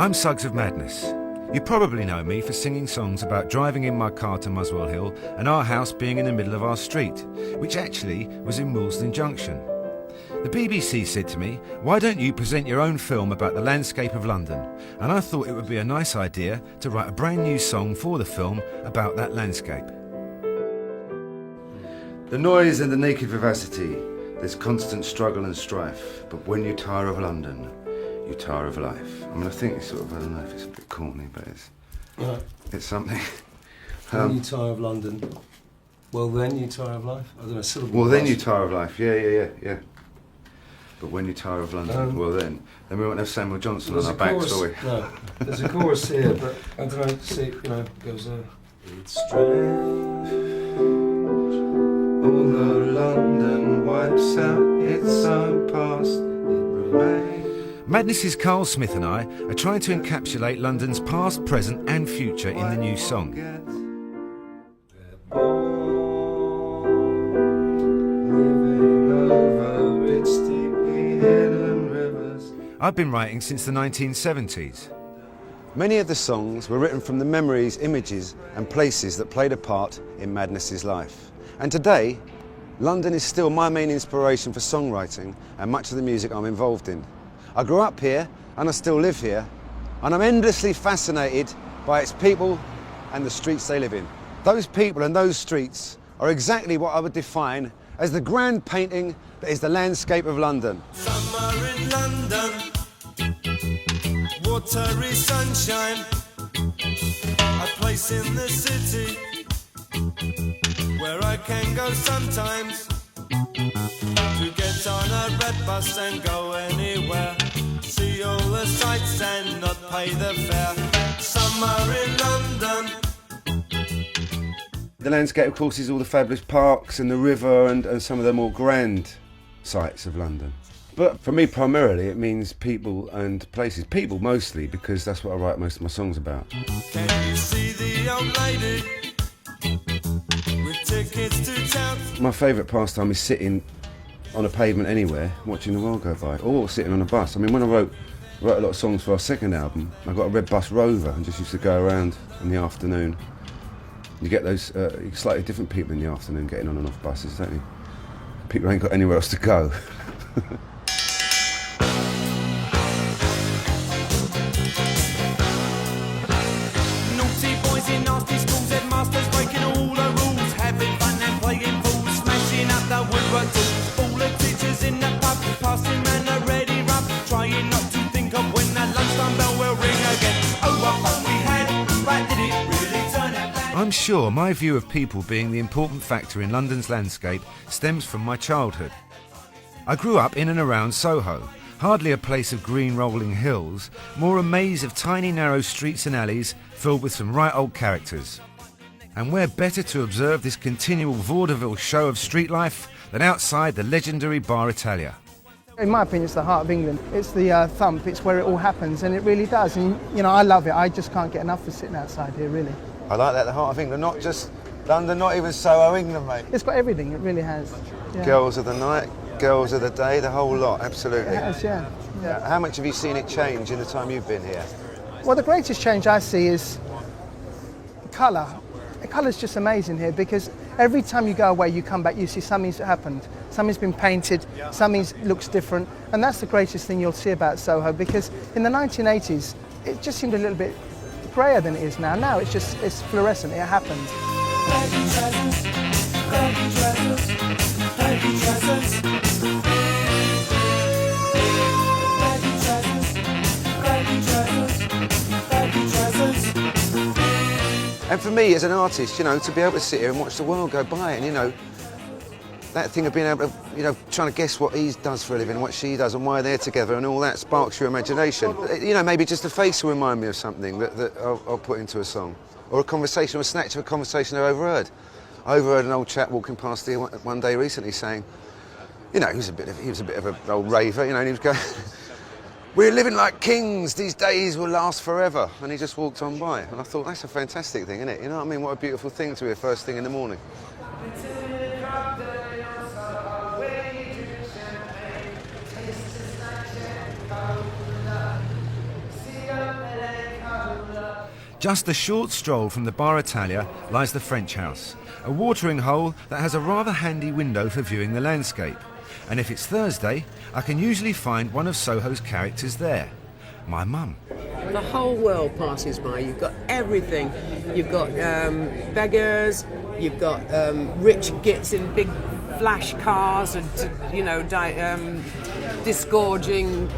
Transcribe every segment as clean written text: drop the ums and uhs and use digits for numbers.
I'm Suggs of Madness. You probably know me for singing songs about driving in my car to Muswell Hill and our house being in the middle of our street, which actually was in Willesden Junction. The BBC said to me, why don't you present your own film about the landscape of London? And I thought it would be a nice idea to write a brand new song for the film about that landscape. The noise and the naked vivacity, there's constant struggle and strife, but when you tire of London, you tire of life. I mean, I think it's sort of, I don't know if it's a bit corny, but it's something. When you tire of London, well then you tire of life? I don't know, syllable. Well then you tire of life, yeah. But when you tire of London, well then we won't have Samuel Johnson on our backs, will we? No, there's a chorus here, but I don't know, see, it goes It's strange, although London wipes out its own past, it remains. Madness's Carl Smith and I are trying to encapsulate London's past, present and future in the new song. I've been writing since the 1970s. Many of the songs were written from the memories, images and places that played a part in Madness's life. And today, London is still my main inspiration for songwriting and much of the music I'm involved in. I grew up here and I still live here, and I'm endlessly fascinated by its people and the streets they live in. Those people and those streets are exactly what I would define as the grand painting that is the landscape of London. Summer in London, watery sunshine, a place in the city where I can go sometimes to get on a red bus and go anywhere, see all the sights and not pay the fare. Summer in London. The landscape, of course, is all the fabulous parks and the river and some of the more grand sights of London. But for me, primarily, it means people and places. People mostly, because that's what I write most of my songs about. Can you see the old lady with tickets to town? My favourite pastime is sitting on a pavement anywhere, watching the world go by, or sitting on a bus. I mean, when I wrote a lot of songs for our second album, I got a red bus Rover and just used to go around in the afternoon. You get those slightly different people in the afternoon getting on and off buses, don't you? People ain't got anywhere else to go. Naughty boys in nasty schools, headmasters breaking all the rules, having fun and playing fools, smashing up the woodwork tools. All the teachers in the pub, passing round a ready rub, trying not to think of when the lunchtime bell will ring again. Oh, what fun we had, but did it really turn out bad? I'm sure my view of people being the important factor in London's landscape stems from my childhood. I grew up in and around Soho, hardly a place of green rolling hills, more a maze of tiny narrow streets and alleys filled with some right old characters. And where better to observe this continual vaudeville show of street life than outside the legendary Bar Italia. In my opinion, it's the heart of England. It's the thump, it's where it all happens, and it really does. And, you know, I love it. I just can't get enough of sitting outside here, really. I like that, the heart of England, not just London, not even Soho, England, mate. It's got everything, it really has. Yeah. Girls of the night, girls of the day, the whole lot, absolutely. It has, yeah. How much have you seen it change in the time you've been here? Well, the greatest change I see is colour. The colour's just amazing here, because every time you go away, you come back, you see something's happened. Something's been painted, something looks different, and that's the greatest thing you'll see about Soho, because in the 1980s, it just seemed a little bit greyer than it is now. Now it's fluorescent, it happens. And for me as an artist, you know, to be able to sit here and watch the world go by, and you know, that thing of being able to, you know, trying to guess what he does for a living, what she does and why they're together and all that sparks your imagination. You know, maybe just a face will remind me of something that I'll put into a song. Or a conversation, or a snatch of a conversation I overheard. I overheard an old chap walking past here one day recently saying, you know, he was a bit of an old raver, you know, and he was going, we're living like kings, these days will last forever. And he just walked on by. And I thought, that's a fantastic thing, isn't it? You know what I mean? What a beautiful thing to hear first thing in the morning. Just a short stroll from the Bar Italia lies the French House, a watering hole that has a rather handy window for viewing the landscape. And if it's Thursday, I can usually find one of Soho's characters there, my mum. The whole world passes by. You've got everything. You've got beggars, you've got rich gits in big flash cars and, disgorging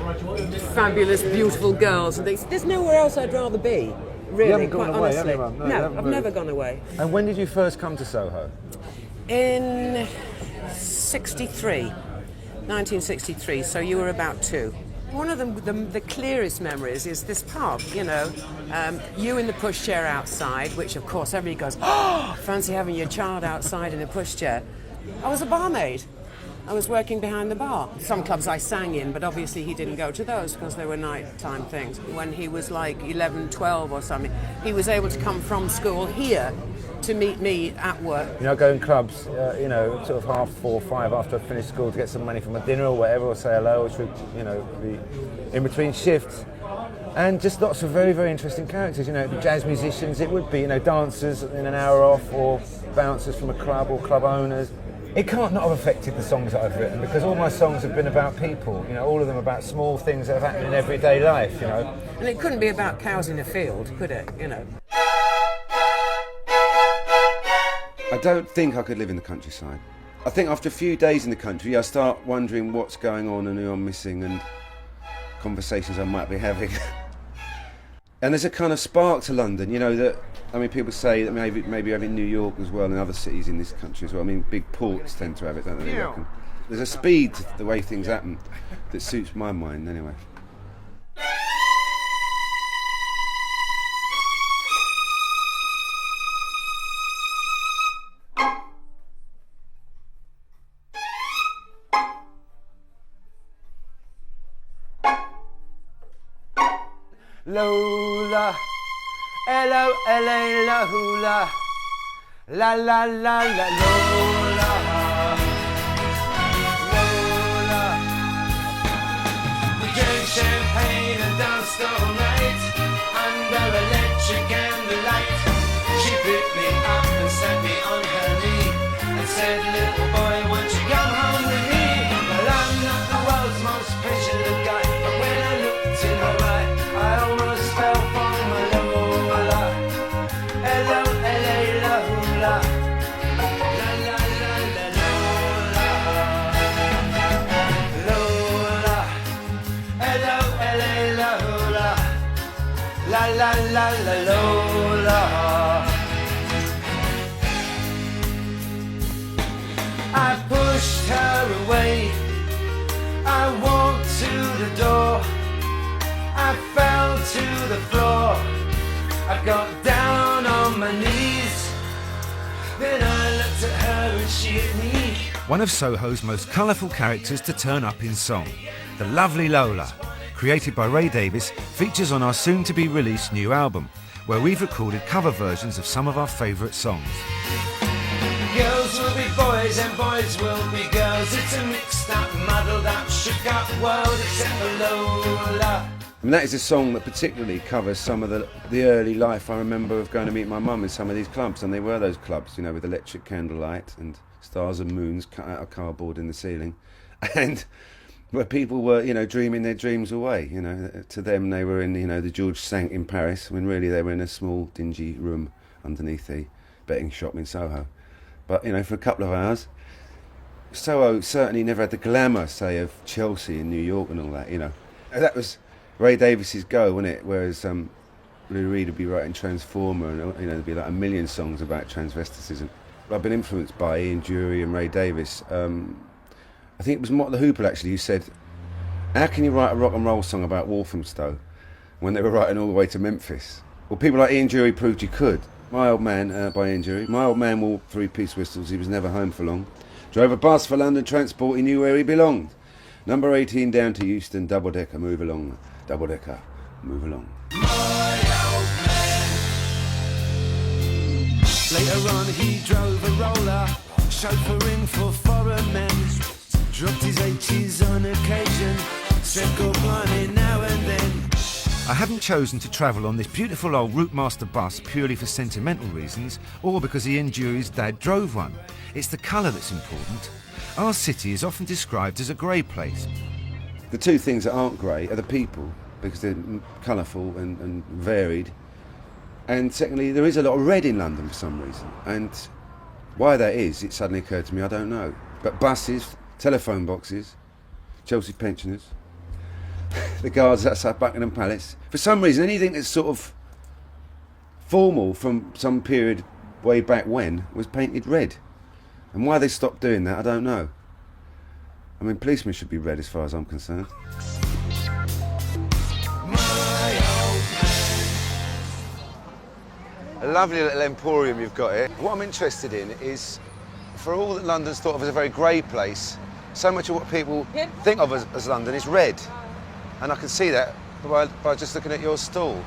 fabulous, beautiful girls and things. There's nowhere else I'd rather be, really, You haven't gone quite away, honestly. have you, Mum? No, you No, haven't I've moved. never gone away. And when did you first come to Soho? In 1963, so you were about 2. One of the clearest memories is this pub, you in the pushchair outside, which of course everybody goes, oh, fancy having your child outside in a pushchair. I was a barmaid. I was working behind the bar. Some clubs I sang in, but obviously he didn't go to those because they were nighttime things. When he was like 11, 12 or something, he was able to come from school here to meet me at work. Go in clubs, sort of 4:30, 5 after I finished school to get some money from a dinner or whatever, or say hello, which would, be in between shifts. And just lots of very, very interesting characters, jazz musicians, it would be, dancers in an hour off, or bouncers from a club, or club owners. It can't not have affected the songs that I've written, because all my songs have been about people, all of them about small things that have happened in everyday life, And it couldn't be about cows in a field, could it, I don't think I could live in the countryside. I think after a few days in the country, I start wondering what's going on and who I'm missing and conversations I might be having. And there's a kind of spark to London, people say that maybe you have in New York as well and other cities in this country as well. Big ports tend to have it, don't they? There's a speed to the way things happen that suits my mind anyway. Lola, L-O-L-A, la-hula, la-la-la-la, Lola, Lola. We drank champagne and danced all night under electric candlelight. She picked me up and set me on her knee and said, little boy, won't you come home with me? Well, I'm not the world's most patient guy, but when I looked in her eye, I almost fell for my Lola. L-O-L-A, la-hula, la-la-la-la, Lola, Lola, L-O-L-A, la-hula, la-la-la-la, Lola. I pushed her away, I walked to the door, I fell to the floor, I got down on my knees, then I looked at her and she at me. One of Soho's most colourful characters to turn up in song, the lovely Lola, created by Ray Davies, features on our soon-to-be-released new album, where we've recorded cover versions of some of our favourite songs. Girls will be boys and boys will be girls. It's a mixed up, muddled up, shook up world except for Lola. That is a song that particularly covers some of the early life I remember of going to meet my mum in some of these clubs, and they were those clubs, with electric candlelight and stars and moons cut out of cardboard in the ceiling, and where people were, dreaming their dreams away. To them they were in, the George V in Paris, when really they were in a small dingy room underneath the betting shop in Soho. But, for a couple of hours, Soho certainly never had the glamour, say, of Chelsea in New York and all that, That was Ray Davies's go, wasn't it? Whereas Lou Reed would be writing Transformer and, there'd be like a million songs about transvesticism. I've been influenced by Ian Dury and Ray Davies. I think it was Mott the Hoople, actually, who said, how can you write a rock and roll song about Walthamstow when they were writing all the way to Memphis? Well, people like Ian Dury proved you could. My Old Man, by Ian Dury. My old man wore three-piece whistles, he was never home for long. Drove a bus for London Transport, he knew where he belonged. Number 18 down to Euston, double-decker, move along. Double-decker, move along. My old man. Later on he drove a roller, chauffeuring for foreign men. Dropped his H's on occasion, said good morning now and then. I haven't chosen to travel on this beautiful old Routemaster bus purely for sentimental reasons or because Ian Dury's dad drove one. It's the colour that's important. Our city is often described as a grey place. The two things that aren't grey are the people, because they're colourful and varied. And secondly, there is a lot of red in London for some reason. And why that is, it suddenly occurred to me, I don't know. But buses, telephone boxes, Chelsea pensioners, the guards outside Buckingham Palace. For some reason, anything that's sort of formal from some period way back when was painted red. And why they stopped doing that, I don't know. I mean, policemen should be red as far as I'm concerned. A lovely little emporium you've got here. What I'm interested in is, for all that London's thought of as a very grey place, so much of what people think of as London is red. And I can see that by just looking at your stall.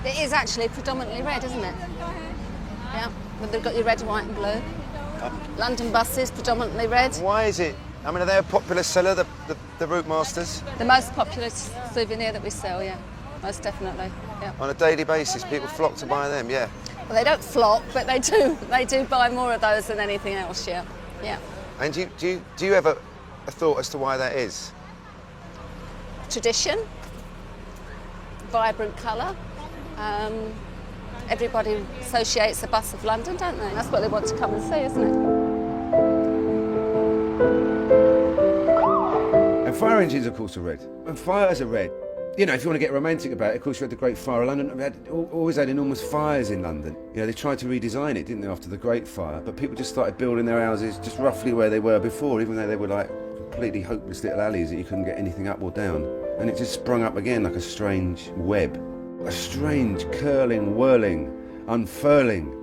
It is actually predominantly red, isn't it? Yeah, but they've got your red, white and blue. London buses, predominantly red. Why is it? I mean, are they a popular seller, the Routemasters? The most popular souvenir that we sell, yeah, most definitely. Yeah. On a daily basis, people flock to buy them, yeah. Well, they don't flock, but they do. They do buy more of those than anything else, yeah. Yeah. And do you ever a thought as to why that is? Tradition, vibrant colour. Everybody associates the bus of London, don't they? That's what they want to come and see, isn't it? And fire engines, of course, are red. And fires are red. You know, if you want to get romantic about it, of course, you had the Great Fire of London. We always had enormous fires in London. You know, they tried to redesign it, didn't they, after the Great Fire? But people just started building their houses just roughly where they were before, even though they were like completely hopeless little alleys that you couldn't get anything up or down. And it just sprung up again like a strange web. A strange curling, whirling, unfurling,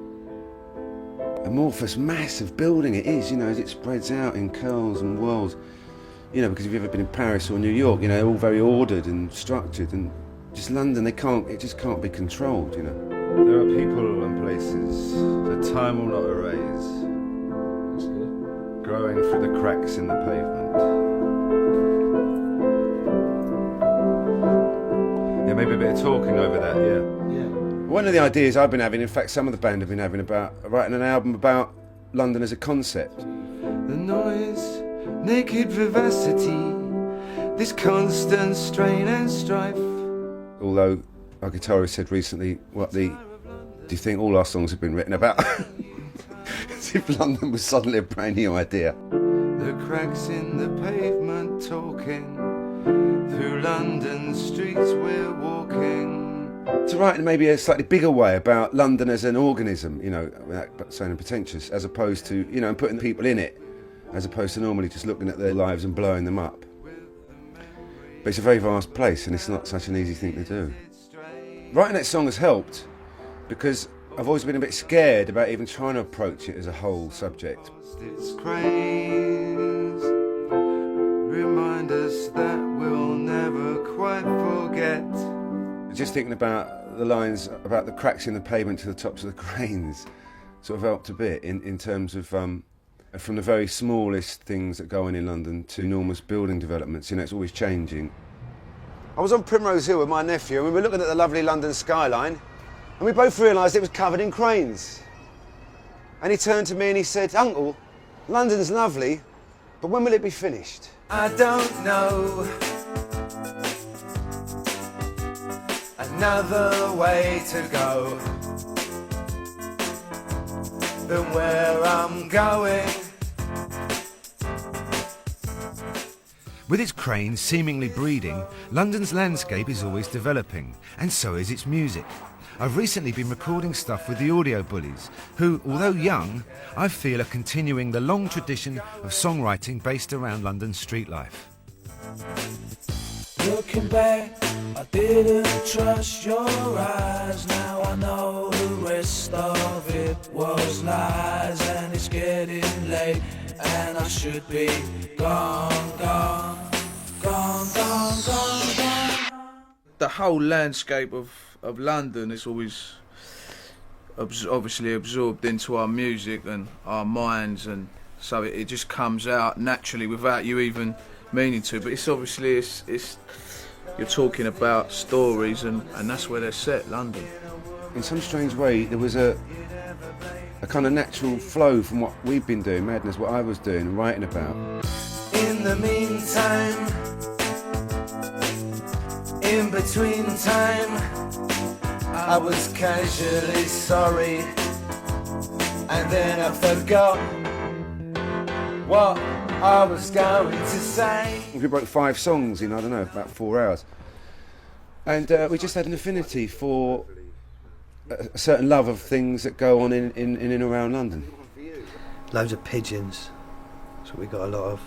amorphous mass of building it is, you know, as it spreads out in curls and whirls. You know, because if you've ever been in Paris or New York, you know, they're all very ordered and structured, and just London, it just can't be controlled, you know. There are people and places that time will not erase, That's good. growing through the cracks in the pavement. Yeah, maybe a bit of talking over that, yeah. Yeah. One of the ideas I've been having, in fact, some of the band have been having, about writing an album about London as a concept. The noise, naked vivacity, this constant strain and strife. Although our guitarist said recently, do you think all our songs have been written about? As if London was suddenly a brand new idea. The cracks in the pavement talking, through London streets we're walking. To write in maybe a slightly bigger way about London as an organism, you know, without sounding pretentious, as opposed to, you know, and putting people in it, as opposed to normally just looking at their lives and blowing them up. But it's a very vast place, and it's not such an easy thing to do. Writing that song has helped, because I've always been a bit scared about even trying to approach it as a whole subject. Its craze remind us that we'll never quite forget. Just thinking about the lines about the cracks in the pavement to the tops of the cranes sort of helped a bit in terms of from the very smallest things that go on in London to enormous building developments. You know, it's always changing. I was on Primrose Hill with my nephew and we were looking at the lovely London skyline and we both realised it was covered in cranes. And he turned to me and he said, "Uncle, London's lovely, but when will it be finished?" I don't know. Another way to go than where I'm going. With its cranes seemingly breeding, London's landscape is always developing, and so is its music. I've recently been recording stuff with the Audio Bullies, who, although young, I feel are continuing the long tradition of songwriting based around London street life. Looking back, I didn't trust your eyes. Now I know the rest of it was lies, and it's getting late, and I should be gone, gone, gone, gone, gone, gone. The whole landscape of London is always obviously absorbed into our music and our minds, and so it just comes out naturally without you even meaning to. But it's obviously it's you're talking about stories, and that's where they're set, London. In some strange way, there was a kind of natural flow from what we've been doing, Madness, what I was doing and writing about. In the meantime, in between time, I was casually sorry, and then I forgot what I was going to say. We wrote 5 songs in, I don't know, about 4 hours. And we just had an affinity for a certain love of things that go on in and around London. Loads of pigeons. That's what we got a lot of.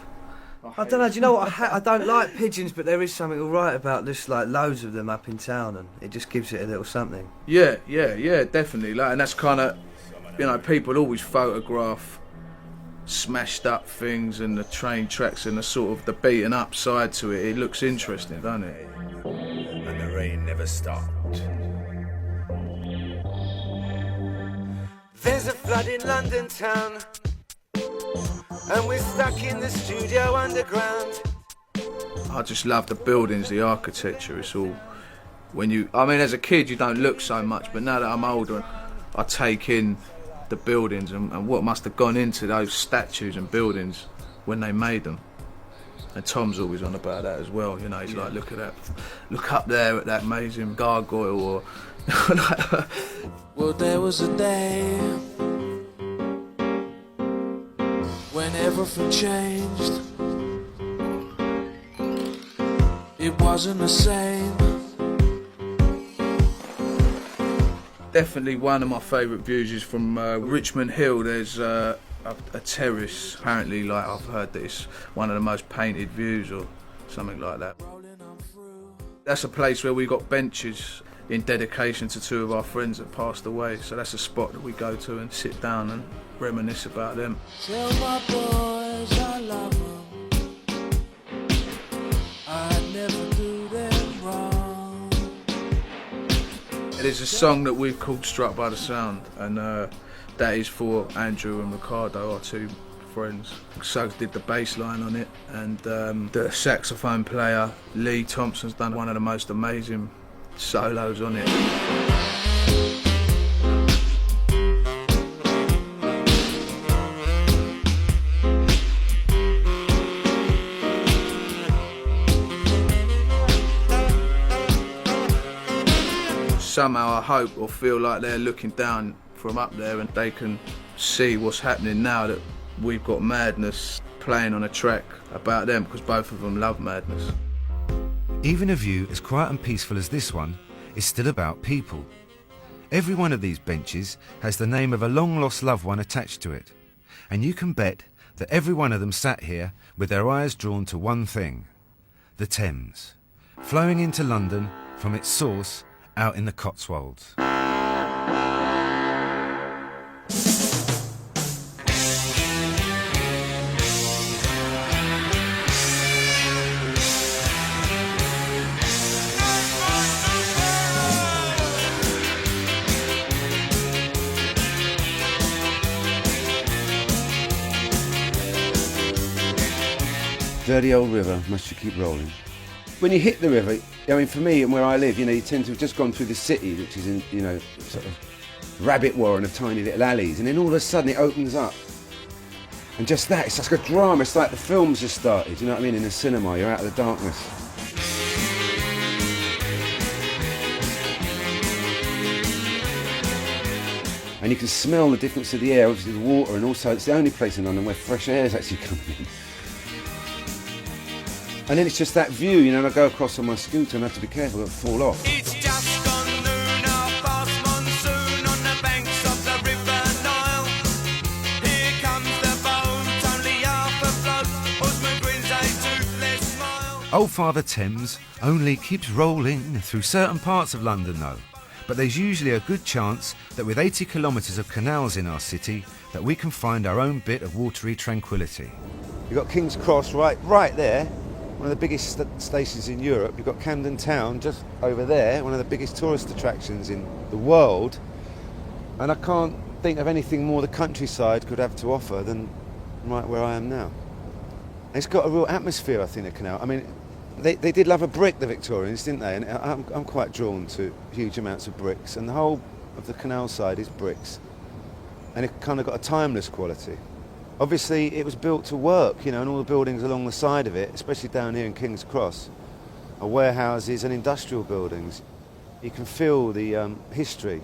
I don't know, do you know what? I don't like pigeons, but there is something all right about this, like loads of them up in town, and it just gives it a little something. Yeah, definitely. Like, and that's kind of, you know, people always photograph smashed up things and the train tracks and the sort of the beaten up side to it. It looks interesting, doesn't it? And the rain never stopped. There's a flood in London town, and we're stuck in the studio underground. I just love the buildings, the architecture. It's all, I mean, as a kid you don't look so much, but now that I'm older, I take in the buildings and what must have gone into those statues and buildings when they made them. And Tom's always on about that as well, you know, he's like, look at that, look up there at that amazing gargoyle, or Well, there was a day when everything changed. It wasn't the same. Definitely one of my favourite views is from Richmond Hill. There's a terrace, apparently, like I've heard that it's one of the most painted views or something like that. That's a place where we got benches in dedication to 2 of our friends that passed away, so that's a spot that we go to and sit down and reminisce about them. Tell my boys I love them. I'd never do them wrong. There's a song that we've called Struck by the Sound, and that is for Andrew and Ricardo, our 2 friends. Suggs did the bass line on it, and the saxophone player Lee Thompson's done one of the most amazing solos on it. Somehow I hope or feel like they're looking down from up there and they can see what's happening now that we've got Madness playing on a track about them, because both of them love Madness. Even a view as quiet and peaceful as this one is still about people. Every one of these benches has the name of a long-lost loved one attached to it, and you can bet that every one of them sat here with their eyes drawn to one thing: the Thames, flowing into London from its source out in the Cotswolds. Dirty old river, must you keep rolling. When you hit the river, I mean, for me and where I live, you know, you tend to have just gone through the city, which is in, you know, sort of rabbit warren of tiny little alleys, and then all of a sudden it opens up. And just that, it's like a drama, it's like the film's just started, you know what I mean, in a cinema, you're out of the darkness. And you can smell the difference of the air, obviously the water, and also it's the only place in London where fresh air is actually coming in. And then it's just that view, you know, and I go across on my scooter and I have to be careful, I don't fall off. It's just gone noon, our fast monsoon on the banks of the River Nile. Here comes the boat, only half afloat. Osman grins a toothless smile. Old Father Thames only keeps rolling through certain parts of London though. But there's usually a good chance that with 80 kilometres of canals in our city, that we can find our own bit of watery tranquility. You've got King's Cross right there. One of the biggest stations in Europe. You've got Camden Town just over there, one of the biggest tourist attractions in the world. And I can't think of anything more the countryside could have to offer than right where I am now. It's got a real atmosphere, I think, the canal. I mean, They did love a brick, the Victorians, didn't they? And I'm quite drawn to huge amounts of bricks, and the whole of the canal side is bricks, and it kind of got a timeless quality. Obviously, it was built to work, you know, and all the buildings along the side of it, especially down here in King's Cross, are warehouses and industrial buildings. You can feel the history,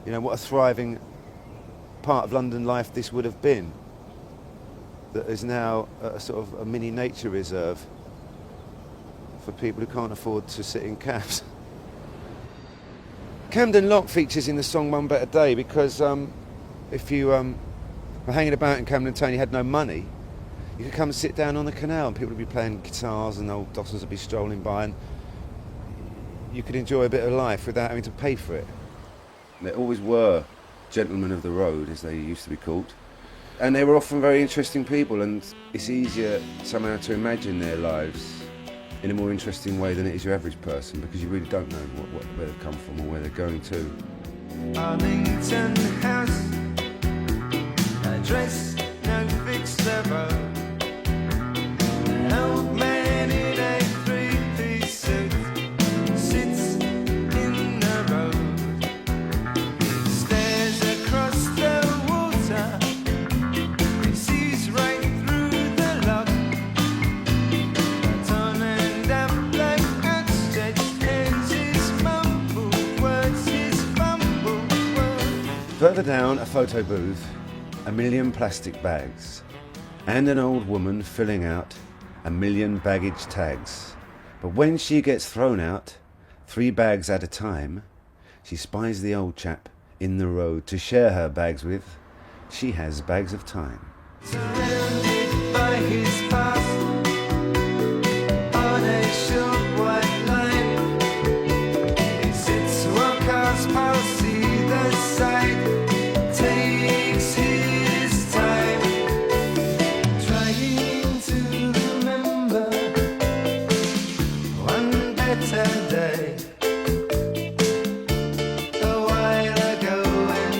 you know, what a thriving part of London life this would have been, that is now a sort of a mini nature reserve for people who can't afford to sit in cabs. Camden Lock features in the song One Better Day because if you were hanging about in Camden Town, you had no money, you could come and sit down on the canal and people would be playing guitars and old Dossons would be strolling by, and you could enjoy a bit of life without having to pay for it. There always were gentlemen of the road, as they used to be called, and they were often very interesting people, and it's easier somehow to imagine their lives in a more interesting way than it is your average person, because you really don't know where they've come from or where they're going to. Arlington House, address no fixed road. An old man in a three-piece suit sits in the road. He stares across the water. He sees right through the lock. That's on and up like outstretched hands. His mumbled words, his fumbled words. Further down, a photo booth, a million plastic bags, and an old woman filling out a million baggage tags. But when she gets thrown out, 3 bags at a time, she spies the old chap in the road to share her bags with. She has bags of time. Surrounded by his past, on a short white line, he sits while cars pass either side, takes his time, trying to remember one better day. A while ago when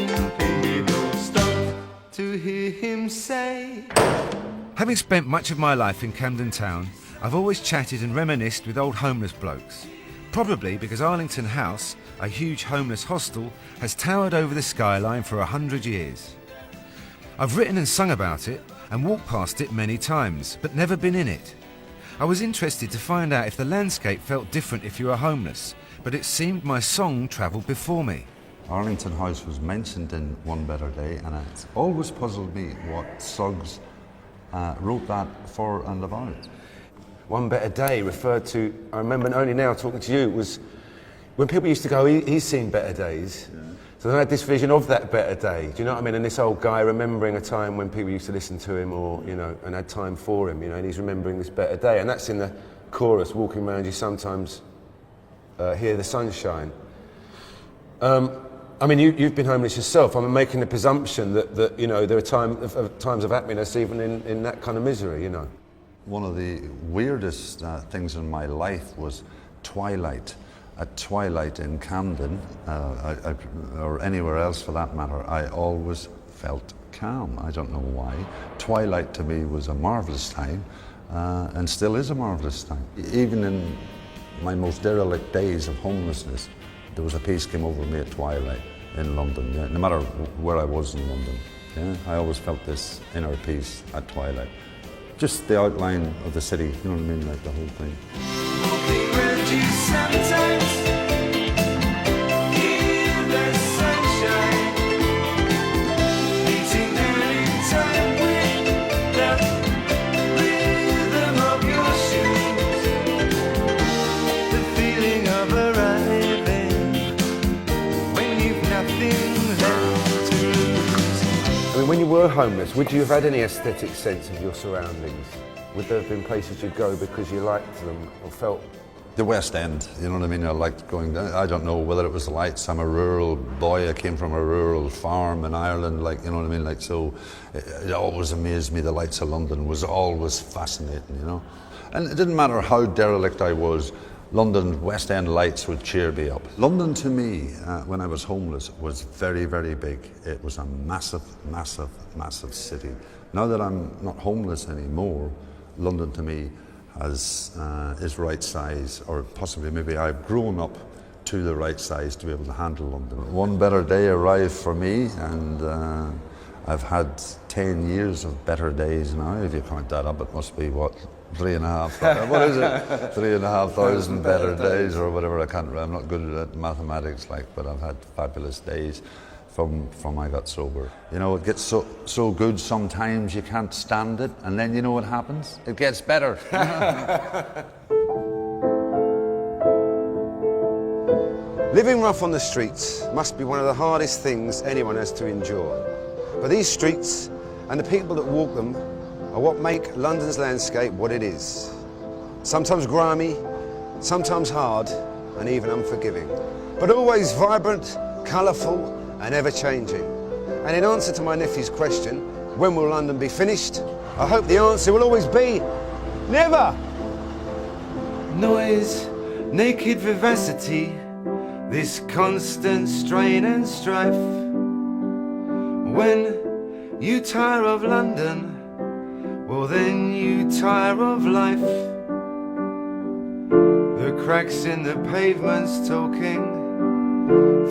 people stopped to hear him say. Having spent much of my life in Camden Town, I've always chatted and reminisced with old homeless blokes. Probably because Arlington House, a huge homeless hostel, has towered over the skyline for 100 years. I've written and sung about it and walked past it many times, but never been in it. I was interested to find out if the landscape felt different if you were homeless, but it seemed my song travelled before me. Arlington House was mentioned in One Better Day, and it's always puzzled me what Suggs wrote that for and about. One Better Day referred to, I remember only now talking to you, was when people used to go, he's seen better days. Yeah. So they had this vision of that better day, do you know what I mean? And this old guy remembering a time when people used to listen to him or, you know, and had time for him, you know, and he's remembering this better day. And that's in the chorus, walking around you sometimes hear the sunshine. I mean, you've been homeless yourself. I'm making the presumption that you know, there are times of happiness even in that kind of misery, you know. One of the weirdest things in my life was twilight. At twilight in Camden, or anywhere else for that matter, I always felt calm. I don't know why. Twilight to me was a marvellous time, and still is a marvellous time. Even in my most derelict days of homelessness, there was a peace came over me at twilight in London, yeah? No matter where I was in London. Yeah? I always felt this inner peace at twilight. Just the outline of the city, you know what I mean, like the whole thing. Walking round you sometimes, hear the sunshine, beating down in time with the rhythm of your shoes, the feeling of arriving when you've nothing left to lose. I mean, when you were homeless, would you have had any aesthetic sense of your surroundings? Would there have been places you'd go because you liked them or felt? The West End, you know what I mean? I liked going down. I don't know whether it was the lights. I'm a rural boy. I came from a rural farm in Ireland, like, you know what I mean? Like, so it always amazed me. The lights of London was always fascinating, you know? And it didn't matter how derelict I was, London West End lights would cheer me up. London to me, when I was homeless, was very, very big. It was a massive, massive, massive city. Now that I'm not homeless anymore, London to me as is right size, or possibly maybe I've grown up to the right size to be able to handle London. One better day arrived for me, and I've had 10 years of better days now. If you count that up, it must be what, 3.5, what is it? 3,500 better days or whatever. I can't remember. I'm not good at mathematics, but I've had fabulous days from I got sober. You know, it gets so good sometimes you can't stand it, and then you know what happens? It gets better. Living rough on the streets must be one of the hardest things anyone has to endure. But these streets and the people that walk them are what make London's landscape what it is. Sometimes grimy, sometimes hard, and even unforgiving. But always vibrant, colourful, and ever-changing. And in answer to my nephew's question, when will London be finished? I hope the answer will always be, never! Noise, naked vivacity, this constant strain and strife. When you tire of London, well then you tire of life. The cracks in the pavements talking,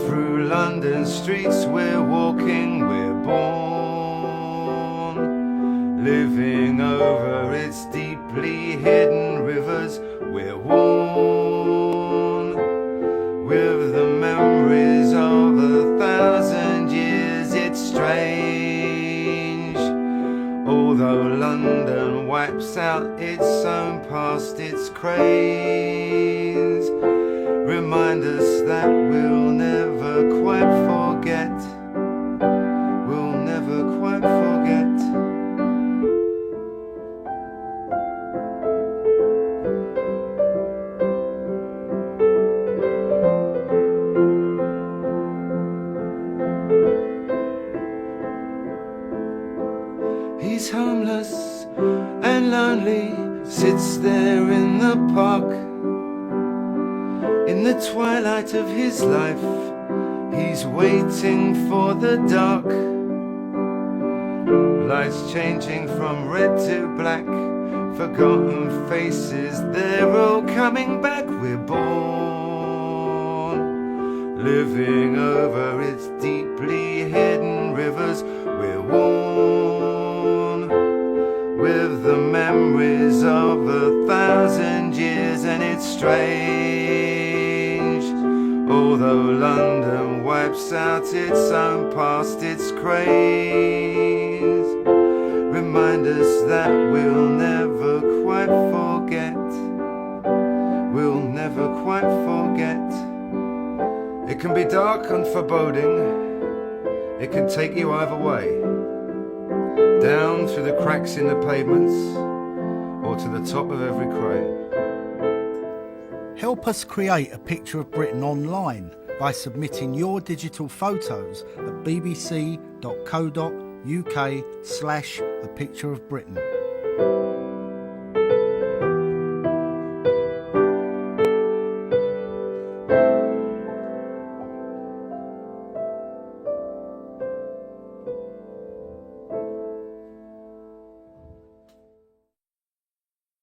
through London streets we're walking, we're born. Living over its deeply hidden rivers, we're worn. With the memories of 1,000 years, it's strange. Although London wipes out its own past, its craze remind us that we'll never quite forget. We'll never quite forget. He's homeless and lonely, sits there in the park. In the twilight of his life, he's waiting for the dark. Lights changing from red to black, forgotten faces, they're all coming back. We're born, living over its deeply hidden rivers. We're worn with the memories of 1,000 years, and it's strange. Although London wipes out its own past, its craze remind us that we'll never quite forget. We'll never quite forget. It can be dark and foreboding, it can take you either way, down through the cracks in the pavements or to the top of every crane. Help us create a picture of Britain online by submitting your digital photos at bbc.co.uk/a picture of Britain.